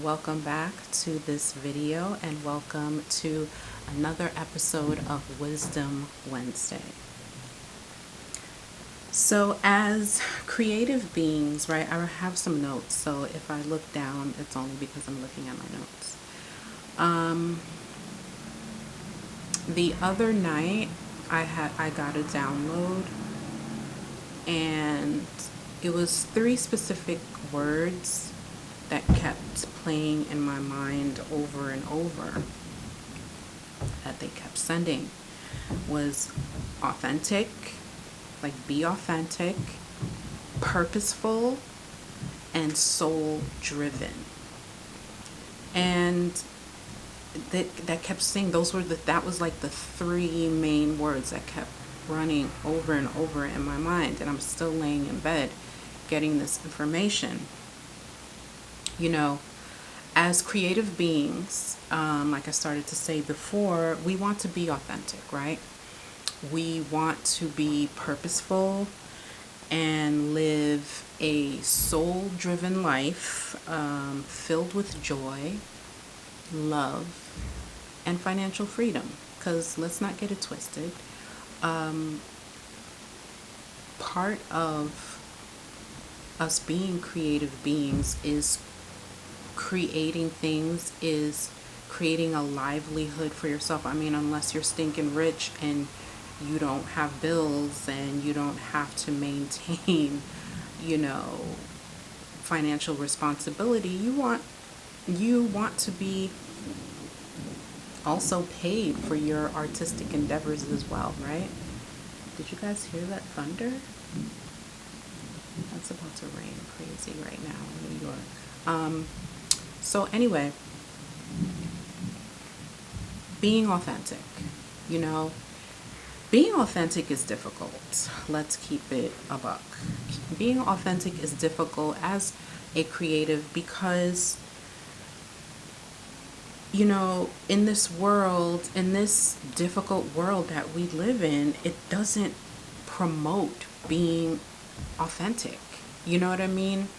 welcome back to this video and welcome to another episode of Wisdom Wednesday. So as creative beings, right, I have some notes, so if I look down, it's only because I'm looking at my notes. The other night, I got a download, and it was 3 specific words that kept playing in my mind over and over, that they kept sending. Was authentic, like be authentic, purposeful, and soul driven. And that kept saying, that was like the 3 main words that kept running over and over in my mind. And I'm still laying in bed getting this information. You know, as creative beings, like I started to say before, we want to be authentic, right? We want to be purposeful and live a soul-driven life filled with joy, love, and financial freedom. Because let's not get it twisted. Part of us being creative beings is creating things, is creating a livelihood for yourself. I mean, unless you're stinking rich and you don't have bills and you don't have to maintain, financial responsibility, you want to be also paid for your artistic endeavors as well, right? Did you guys hear that thunder? That's about to rain crazy right now in New York. So anyway, being authentic, being authentic is difficult. Let's keep it a buck. Being authentic is difficult as a creative because, in this world, in this difficult world that we live in, it doesn't promote being authentic. You know what I mean?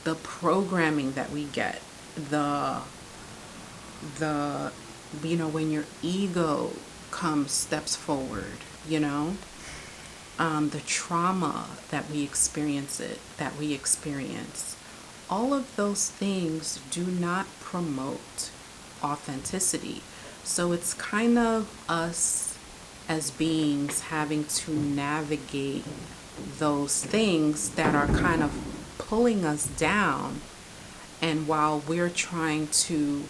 The programming that we get, the when your ego steps forward, the trauma that we experience, all of those things do not promote authenticity. So it's kind of us as beings having to navigate those things that are kind of pulling us down, and while we're trying to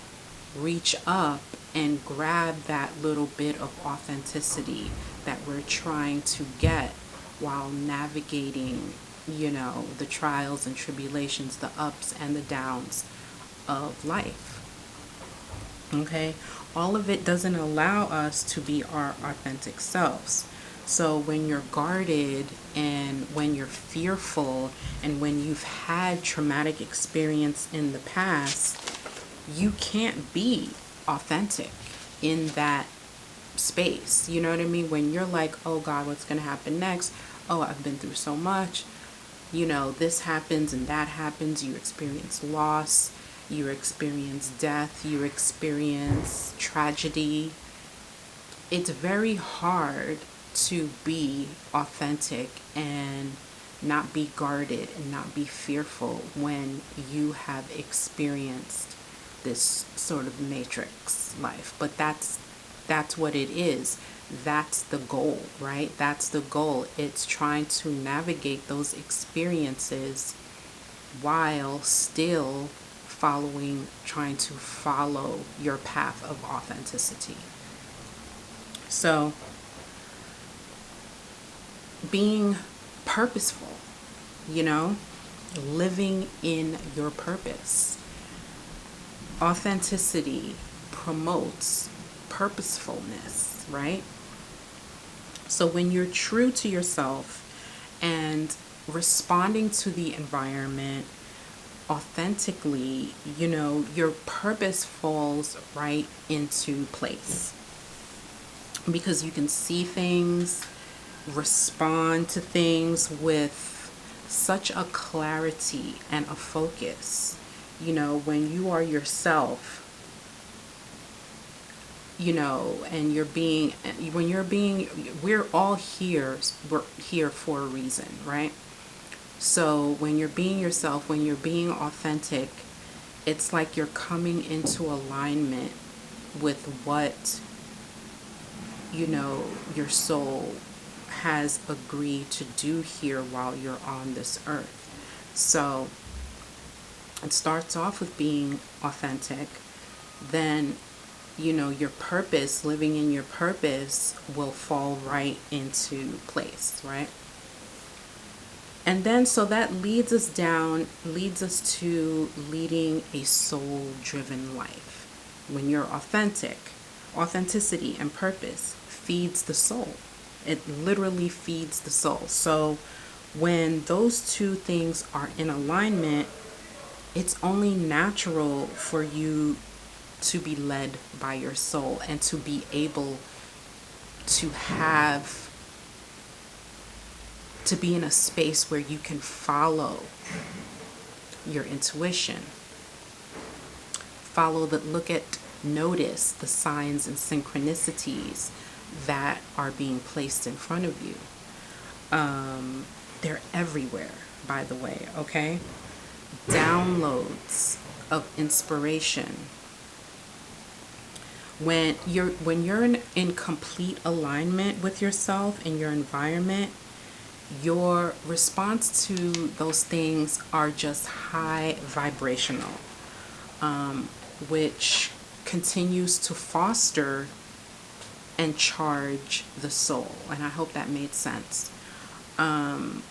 reach up and grab that little bit of authenticity that we're trying to get while navigating, the trials and tribulations, the ups and the downs of life. Okay? All of it doesn't allow us to be our authentic selves. So when you're guarded and when you're fearful and when you've had traumatic experience in the past, you can't be authentic in that space. You know what I mean? When you're like, oh God, what's going to happen next? Oh, I've been through so much. This happens and that happens. You experience loss. You experience death. You experience tragedy. It's very hard to be authentic and not be guarded and not be fearful when you have experienced this sort of matrix life. But that's what it is. That's the goal, right? That's the goal. It's trying to navigate those experiences while still trying to follow your path of authenticity. So being purposeful, living in your purpose. Authenticity promotes purposefulness, right? So when you're true to yourself and responding to the environment authentically, your purpose falls right into place because you can see things, respond to things with such a clarity and a focus. You know, when you are yourself, you know, and we're all here, we're here for a reason, right? So when you're being yourself, when you're being authentic, it's like you're coming into alignment with what, you know, your soul has agreed to do here while you're on this earth. So it starts off with being authentic. Then, you know, your purpose, living in your purpose, will fall right into place, right? And then, so that leads us to leading a soul driven life. When you're authentic, authenticity and purpose feeds the soul. It literally feeds the soul. So when those two things are in alignment, it's only natural for you to be led by your soul and to be able to be in a space where you can follow your intuition, notice the signs and synchronicities that are being placed in front of you. They're everywhere, by the way, okay? Downloads of inspiration. When you're in complete alignment with yourself and your environment, your response to those things are just high vibrational, which continues to foster and charge the soul. And I hope that made sense. And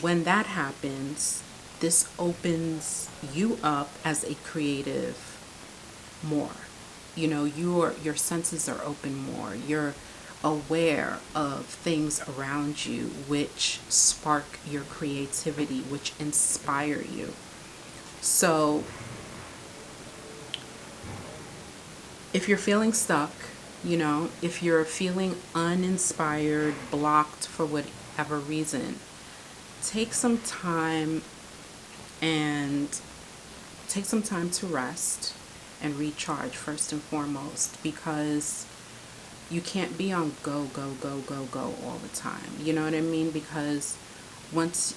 when that happens, this opens you up as a creative more. You know, your senses are open more. You're aware of things around you which spark your creativity, which inspire you. So if you're feeling stuck, you know, if you're feeling uninspired, blocked for whatever reason, take some time to rest and recharge first and foremost, because you can't be on go all the time. You know what I mean? Because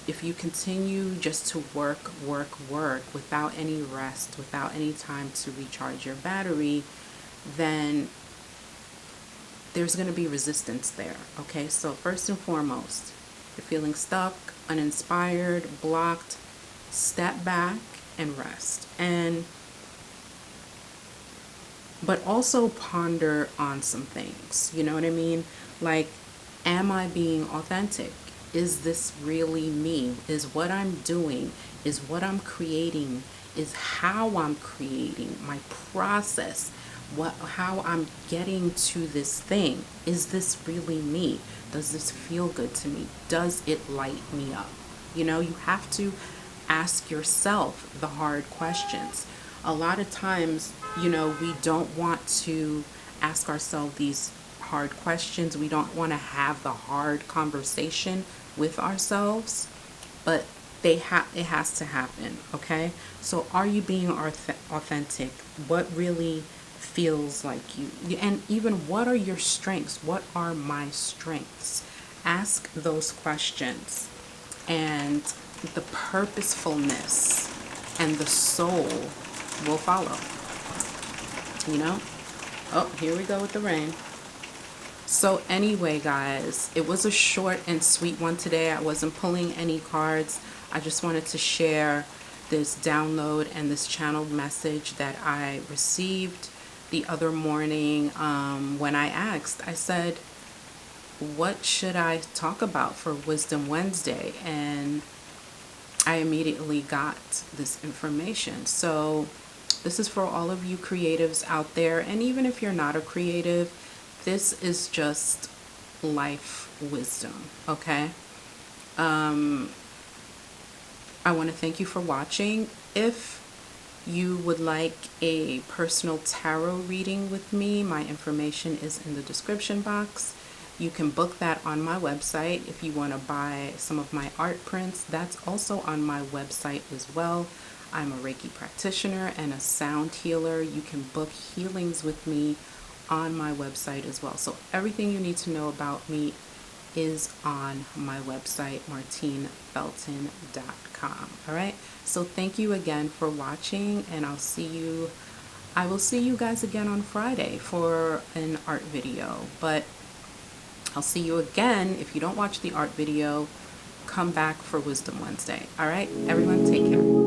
if you continue just to work without any rest, without any time to recharge your battery, then there's going to be resistance there. Okay, so first and foremost, you're feeling stuck, uninspired, blocked, step back and rest. But also ponder on some things. You know what I mean? Like, am I being authentic? Is this really me? Is what I'm doing, is what I'm creating, is how I'm creating, my process, how I'm getting to this thing? Is this really me? Does this feel good to me? Does it light me up? You know, you have to ask yourself the hard questions. A lot of times, you know, we don't want to ask ourselves these hard questions. We don't want to have the hard conversation with ourselves, but it has to happen, okay? So are you being authentic? What really feels like you? And even, what are your strengths? What are my strengths? Ask those questions, and the purposefulness and the soul will follow. You know? Oh, here we go with the rain. So anyway, guys, it was a short and sweet one today. I wasn't pulling any cards. I just wanted to share this download and this channeled message that I received the other morning when I asked. I said, what should I talk about for Wisdom Wednesday? And I immediately got this information. So this is for all of you creatives out there. And even if you're not a creative, this is just life wisdom, okay? I want to thank you for watching. If you would like a personal tarot reading with me, my information is in the description box. You can book that on my website. If you want to buy some of my art prints, that's also on my website as well. I'm a Reiki practitioner and a sound healer. You can book healings with me on my website as well. So everything you need to know about me is on my website, martinefelton.com. All right. So thank you again for watching, and I will see you guys again on Friday for an art video. But I'll see you again. If you don't watch the art video, come back for Wisdom Wednesday. All right, everyone, take care.